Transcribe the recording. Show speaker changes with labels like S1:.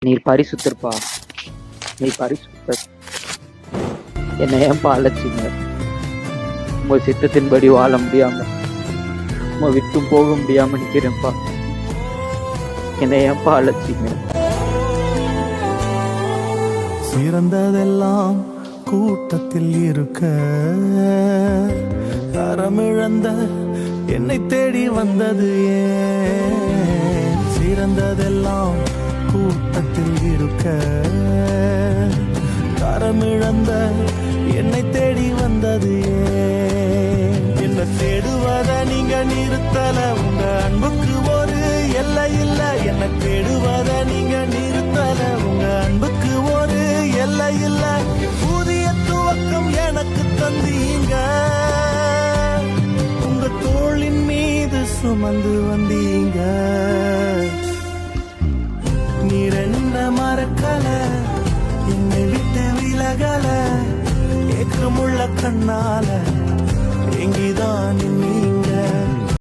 S1: நீர் பரிசுத்தர்ப்பா, நீ பரிசுத்தர். என்னை ஏன்பா அழைச்சிங்க? உங்க சித்தத்தின்படி வாழ முடியாம, உங்க விட்டும் போக முடியாம நிக்கிறேன்ப்பா. என்னை ஏன்பா அழைச்சிங்க?
S2: சிறந்ததெல்லாம் கூட்டத்தில் இருக்க, தரமிழந்த என்னை தேடி வந்தது ஏன்? சிறந்ததெல்லாம் கூட்டத்தில் இருக்க, தரமிழந்த என்னை தேடி வந்தது ஏன்? என்ன தேடுவத நீங்க நிறுத்தல, உங்க அன்புக்கு ஒரு எல்லை இல்ல. என்ன தேடுவத நீங்க நிறுத்தல, உங்க அன்புக்கு ஒரு எல்லை இல்ல. புதிய துவக்கம் எனக்கு தந்தீங்க, உங்க தோளின் மீது சுமந்து வந்தீங்க. நீர் என்ன மறக்கல, என்னை விட்டு விலகல, ஏக்கமுள்ள கண்ணால